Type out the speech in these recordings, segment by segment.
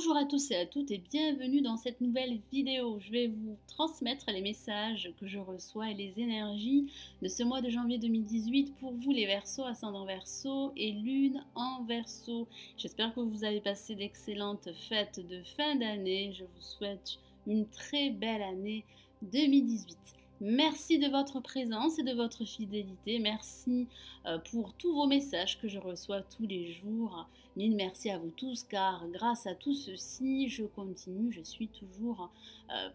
Bonjour à tous et à toutes et bienvenue dans cette nouvelle vidéo. Je vais vous transmettre les messages que je reçois et les énergies de ce mois de janvier 2018 pour vous les Verseaux, ascendant Verseau et lune en Verseau. J'espère que vous avez passé d'excellentes fêtes de fin d'année. Je vous souhaite une très belle année 2018. Merci de votre présence et de votre fidélité. Merci pour tous vos messages que je reçois tous les jours. Mille merci à vous tous car grâce à tout ceci, je continue, je suis toujours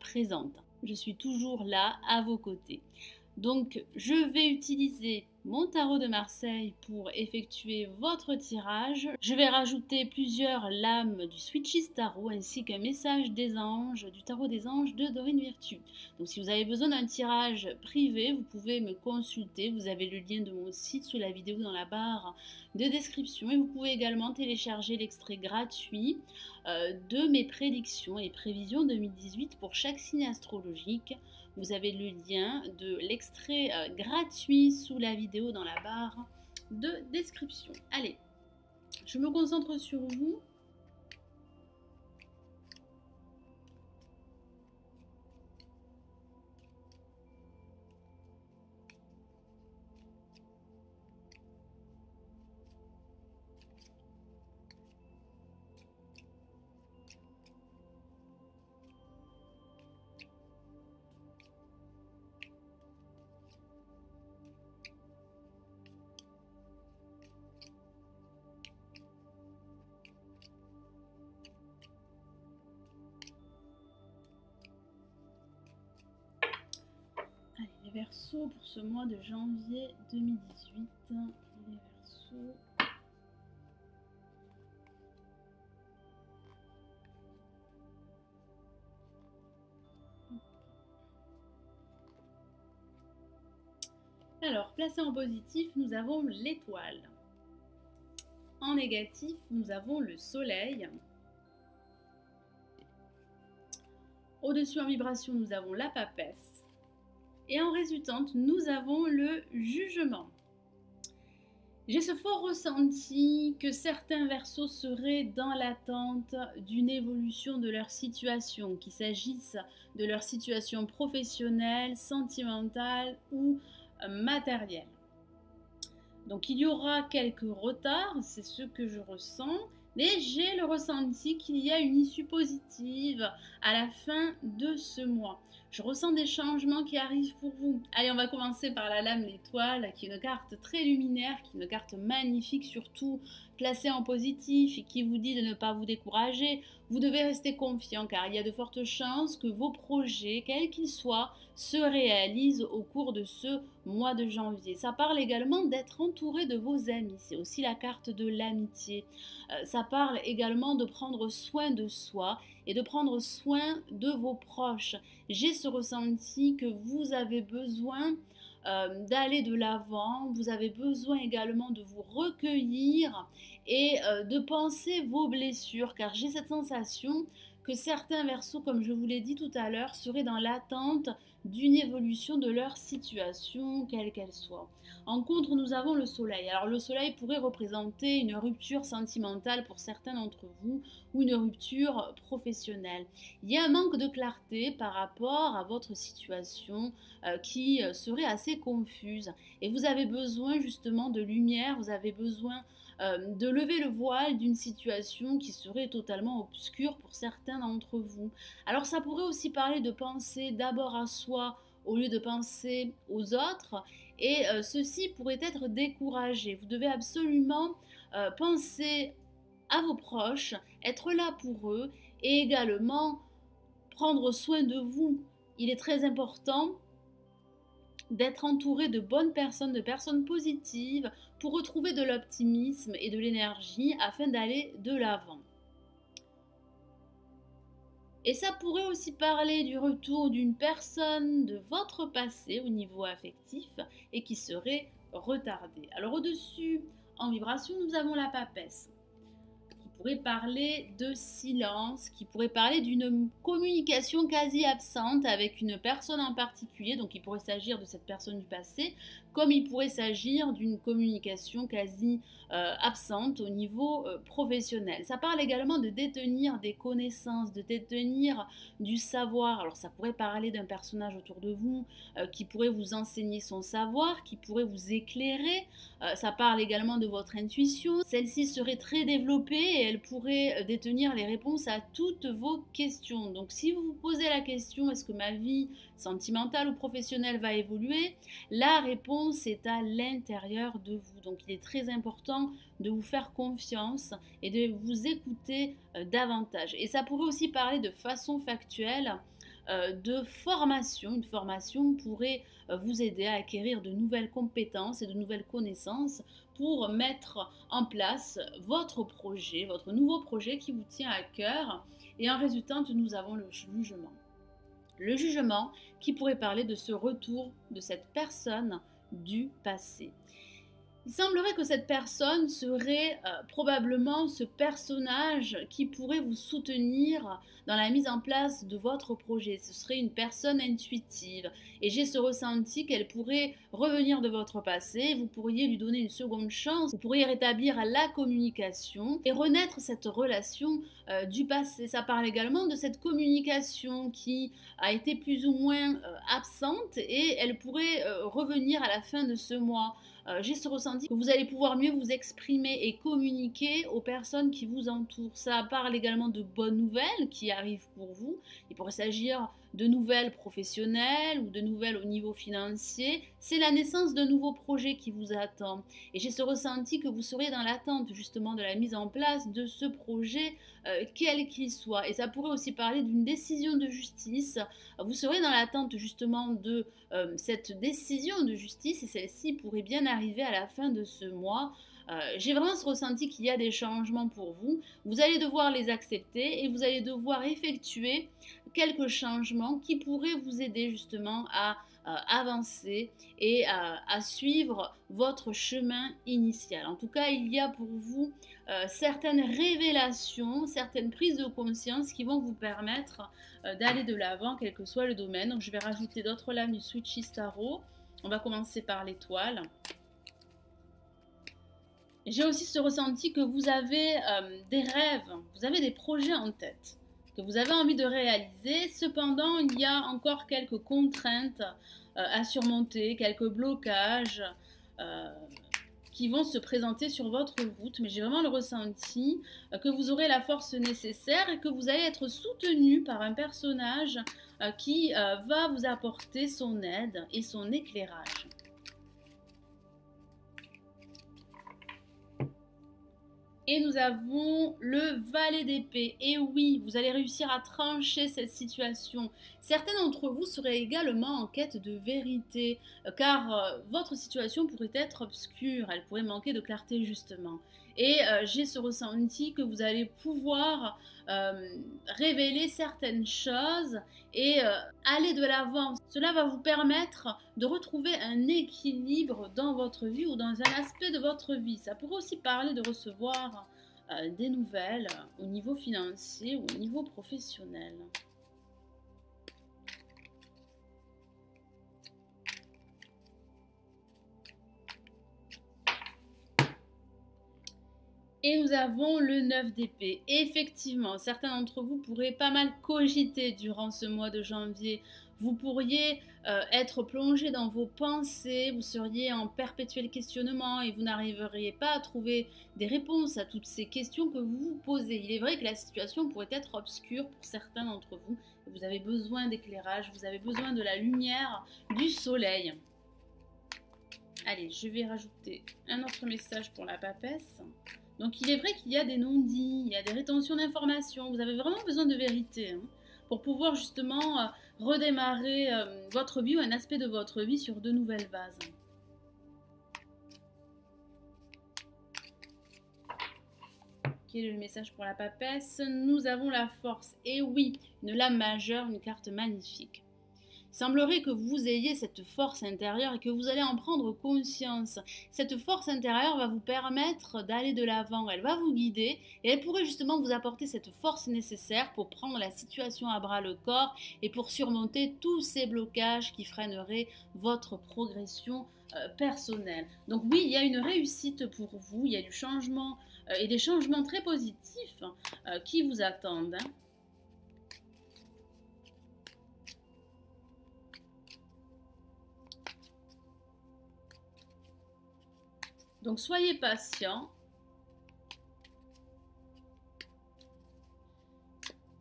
présente. Je suis toujours là à vos côtés. Donc, je vais utiliser mon tarot de Marseille pour effectuer votre tirage. Je vais rajouter plusieurs lames du Switches Tarot ainsi qu'un message des anges, du tarot des anges de Dorine Virtue. Donc, si vous avez besoin d'un tirage privé, vous pouvez me consulter. Vous avez le lien de mon site sous la vidéo dans la barre de description et vous pouvez également télécharger l'extrait gratuit de mes prédictions et prévisions 2018 pour chaque signe astrologique. Vous avez le lien de l'extrait gratuit sous la vidéo dans la barre de description. Allez, je me concentre sur vous. Les Verseaux pour ce mois de janvier 2018. Les Verseaux. Alors, placé en positif, nous avons l'étoile. En négatif, nous avons le soleil. Au-dessus en vibration, nous avons la papesse. Et en résultante, nous avons le jugement. J'ai ce fort ressenti que certains Verseaux seraient dans l'attente d'une évolution de leur situation, qu'il s'agisse de leur situation professionnelle, sentimentale ou matérielle. Donc il y aura quelques retards, c'est ce que je ressens, mais j'ai le ressenti qu'il y a une issue positive à la fin de ce mois. Je ressens des changements qui arrivent pour vous. Allez, on va commencer par la lame l'étoile, qui est une carte très luminaire, qui est une carte magnifique, surtout placée en positif et qui vous dit de ne pas vous décourager. Vous devez rester confiant car il y a de fortes chances que vos projets, quels qu'ils soient, se réalisent au cours de ce mois de janvier. Ça parle également d'être entouré de vos amis. C'est aussi la carte de l'amitié. Ça parle également de prendre soin de soi et de prendre soin de vos proches. J'ai ce ressenti que vous avez besoin d'aller de l'avant, vous avez besoin également de vous recueillir et de penser vos blessures, car j'ai cette sensation que certains Verseaux, comme je vous l'ai dit tout à l'heure, seraient dans l'attente d'une évolution de leur situation, quelle qu'elle soit. En contre, nous avons le soleil. Alors le soleil pourrait représenter une rupture sentimentale pour certains d'entre vous ou une rupture professionnelle. Il y a un manque de clarté par rapport à votre situation qui serait assez confuse. Et vous avez besoin justement de lumière, vous avez besoin de lever le voile d'une situation qui serait totalement obscure pour certains d'entre vous. Alors ça pourrait aussi parler de penser d'abord à soi au lieu de penser aux autres et ceci pourrait être découragé. Vous devez absolument penser à vos proches, être là pour eux et également prendre soin de vous. Il est très important d'être entouré de bonnes personnes, de personnes positives pour retrouver de l'optimisme et de l'énergie afin d'aller de l'avant. Et ça pourrait aussi parler du retour d'une personne de votre passé au niveau affectif et qui serait retardée. Alors au-dessus, en vibration, nous avons la papesse, qui pourrait parler de silence, qui pourrait parler d'une communication quasi absente avec une personne en particulier. Donc il pourrait s'agir de cette personne du passé, comme il pourrait s'agir d'une communication quasi absente au niveau professionnel. Ça parle également de détenir des connaissances, de détenir du savoir. Alors ça pourrait parler d'un personnage autour de vous qui pourrait vous enseigner son savoir, qui pourrait vous éclairer. Ça parle également de votre intuition. Celle-ci serait très développée et elle pourrait détenir les réponses à toutes vos questions. Donc si vous vous posez la question, est-ce que ma vie sentimentale ou professionnelle va évoluer? La réponse est à l'intérieur de vous. Donc il est très important de vous faire confiance et de vous écouter davantage. Et ça pourrait aussi parler de façon factuelle de formation. Une formation pourrait vous aider à acquérir de nouvelles compétences et de nouvelles connaissances pour mettre en place votre projet, votre nouveau projet qui vous tient à cœur. Et en résultante, nous avons le jugement. Le jugement qui pourrait parler de ce retour de cette personne du passé. Il semblerait que cette personne serait probablement ce personnage qui pourrait vous soutenir dans la mise en place de votre projet. Ce serait une personne intuitive. Et j'ai ce ressenti qu'elle pourrait revenir de votre passé. Vous pourriez lui donner une seconde chance. Vous pourriez rétablir la communication et renaître cette relation du passé. Ça parle également de cette communication qui a été plus ou moins absente et elle pourrait revenir à la fin de ce mois. J'ai ce ressenti que vous allez pouvoir mieux vous exprimer et communiquer aux personnes qui vous entourent. Ça parle également de bonnes nouvelles qui arrivent pour vous. Il pourrait s'agir de nouvelles professionnelles ou de nouvelles au niveau financier. C'est la naissance d'un nouveau projet qui vous attend. Et j'ai ce ressenti que vous serez dans l'attente justement de la mise en place de ce projet, quel qu'il soit. Et ça pourrait aussi parler d'une décision de justice. Vous serez dans l'attente justement de cette décision de justice et celle-ci pourrait bien arriver à la fin de ce mois. J'ai vraiment ce ressenti qu'il y a des changements pour vous. Vous allez devoir les accepter et vous allez devoir effectuer quelques changements qui pourraient vous aider justement à avancer et à suivre votre chemin initial. En tout cas, il y a pour vous certaines révélations, certaines prises de conscience qui vont vous permettre d'aller de l'avant, quel que soit le domaine. Donc, je vais rajouter d'autres lames du Switchy Tarot. On va commencer par l'étoile. J'ai aussi ce ressenti que vous avez des rêves, vous avez des projets en tête, que vous avez envie de réaliser. Cependant, il y a encore quelques contraintes à surmonter, quelques blocages qui vont se présenter sur votre route. Mais j'ai vraiment le ressenti que vous aurez la force nécessaire et que vous allez être soutenu par un personnage qui va vous apporter son aide et son éclairage. Et nous avons le valet d'épée. Et oui, vous allez réussir à trancher cette situation. Certains d'entre vous seraient également en quête de vérité, car votre situation pourrait être obscure, elle pourrait manquer de clarté justement. Et j'ai ce ressenti que vous allez pouvoir révéler certaines choses et aller de l'avant. Cela va vous permettre de retrouver un équilibre dans votre vie ou dans un aspect de votre vie. Ça pourrait aussi parler de recevoir des nouvelles au niveau financier ou au niveau professionnel. Et nous avons le 9 d'épée. Effectivement, certains d'entre vous pourraient pas mal cogiter durant ce mois de janvier. Vous pourriez être plongé dans vos pensées, vous seriez en perpétuel questionnement et vous n'arriveriez pas à trouver des réponses à toutes ces questions que vous vous posez. Il est vrai que la situation pourrait être obscure pour certains d'entre vous. Vous avez besoin d'éclairage, vous avez besoin de la lumière du soleil. Allez, je vais rajouter un autre message pour la papesse. Donc il est vrai qu'il y a des non-dits, il y a des rétentions d'informations, vous avez vraiment besoin de vérité pour pouvoir justement redémarrer votre vie ou un aspect de votre vie sur de nouvelles bases. Quel est le message pour la papesse? Nous avons la force, et oui, une lame majeure, une carte magnifique. Il semblerait que vous ayez cette force intérieure et que vous allez en prendre conscience. Cette force intérieure va vous permettre d'aller de l'avant, elle va vous guider et elle pourrait justement vous apporter cette force nécessaire pour prendre la situation à bras le corps et pour surmonter tous ces blocages qui freineraient votre progression personnelle. Donc oui, il y a une réussite pour vous, il y a du changement et des changements très positifs qui vous attendent. Hein. Donc soyez patient.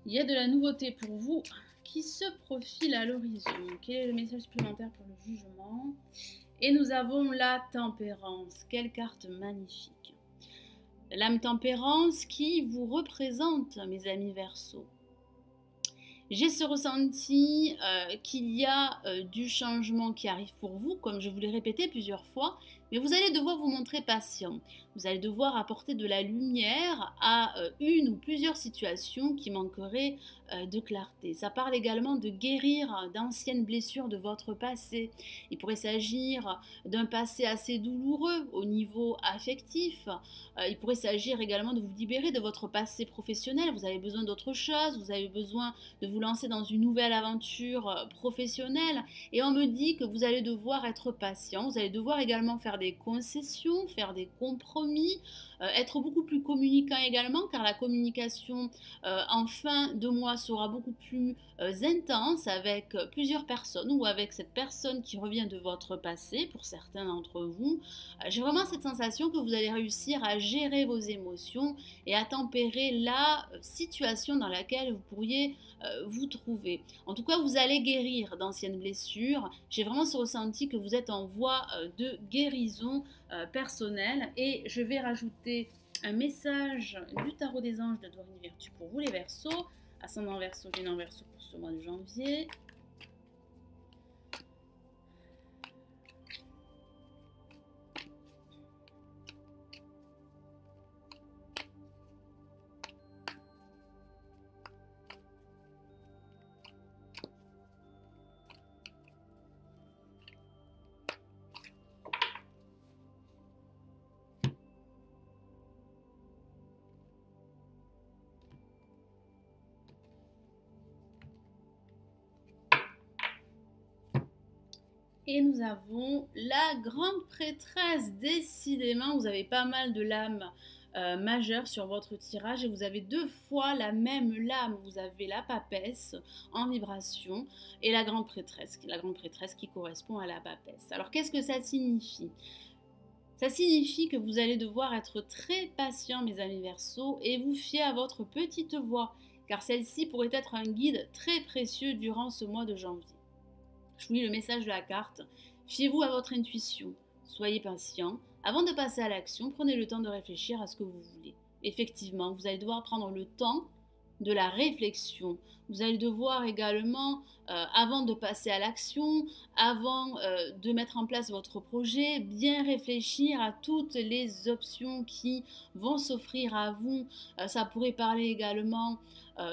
Il y a de la nouveauté pour vous qui se profile à l'horizon. Quel est le message supplémentaire pour le jugement? Et nous avons la tempérance. Quelle carte magnifique. L'âme tempérance qui vous représente, mes amis Verseaux. J'ai ce ressenti qu'il y a du changement qui arrive pour vous, comme je vous l'ai répété plusieurs fois, mais vous allez devoir vous montrer patient. Vous allez devoir apporter de la lumière à une ou plusieurs situations qui manqueraient de clarté. Ça parle également de guérir d'anciennes blessures de votre passé. Il pourrait s'agir d'un passé assez douloureux au niveau affectif. Il pourrait s'agir également de vous libérer de votre passé professionnel. Vous avez besoin d'autre chose, vous avez besoin de vous lancer dans une nouvelle aventure professionnelle. Et on me dit que vous allez devoir être patient. Vous allez devoir également faire des concessions, faire des compromis, être beaucoup plus communicant également, car la communication en fin de mois sera beaucoup plus intense avec plusieurs personnes ou avec cette personne qui revient de votre passé, pour certains d'entre vous. J'ai vraiment cette sensation que vous allez réussir à gérer vos émotions et à tempérer la situation dans laquelle vous pourriez vous trouver. En tout cas, vous allez guérir d'anciennes blessures. J'ai vraiment ce ressenti que vous êtes en voie de guérison personnelle. Et je vais rajouter un message du tarot des anges de Dorine Virtue pour vous les Verseaux. Ascendant Verseau, Vénus Verseau pour ce mois de janvier. Et nous avons la grande prêtresse. Décidément, vous avez pas mal de lames majeures sur votre tirage et vous avez deux fois la même lame. Vous avez la papesse en vibration et la grande prêtresse qui correspond à la papesse. Alors qu'est-ce que ça signifie? Ça signifie que vous allez devoir être très patient, mes amis Verseaux, et vous fier à votre petite voix, car celle-ci pourrait être un guide très précieux durant ce mois de janvier. Je vous lis le message de la carte. Fiez-vous à votre intuition. Soyez patient. Avant de passer à l'action, prenez le temps de réfléchir à ce que vous voulez. Effectivement, vous allez devoir prendre le temps de la réflexion. Vous allez devoir également, avant de passer à l'action, avant de mettre en place votre projet, bien réfléchir à toutes les options qui vont s'offrir à vous. Ça pourrait parler également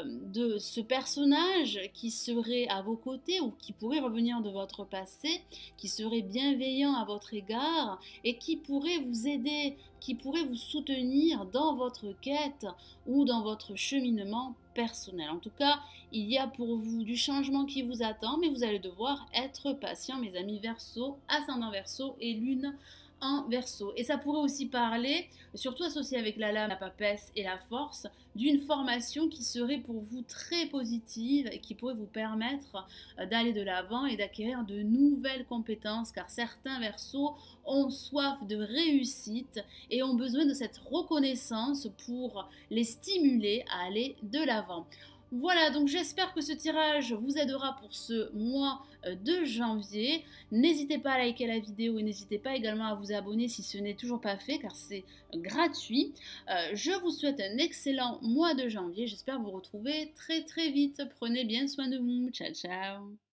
de ce personnage qui serait à vos côtés ou qui pourrait revenir de votre passé, qui serait bienveillant à votre égard et qui pourrait vous aider, qui pourrait vous soutenir dans votre quête ou dans votre cheminement personnel. En tout cas, il y a pour vous du changement qui vous attend, mais vous allez devoir être patient, mes amis Verseaux, ascendant Verseau et lune en Verseau. Et ça pourrait aussi parler, surtout associé avec la lame, la papesse et la force, d'une formation qui serait pour vous très positive et qui pourrait vous permettre d'aller de l'avant et d'acquérir de nouvelles compétences, car certains Verseaux ont soif de réussite et ont besoin de cette reconnaissance pour les stimuler à aller de l'avant. Voilà, donc j'espère que ce tirage vous aidera pour ce mois de janvier. N'hésitez pas à liker la vidéo et n'hésitez pas également à vous abonner si ce n'est toujours pas fait, car c'est gratuit. Je vous souhaite un excellent mois de janvier. J'espère vous retrouver très très vite. Prenez bien soin de vous. Ciao, ciao.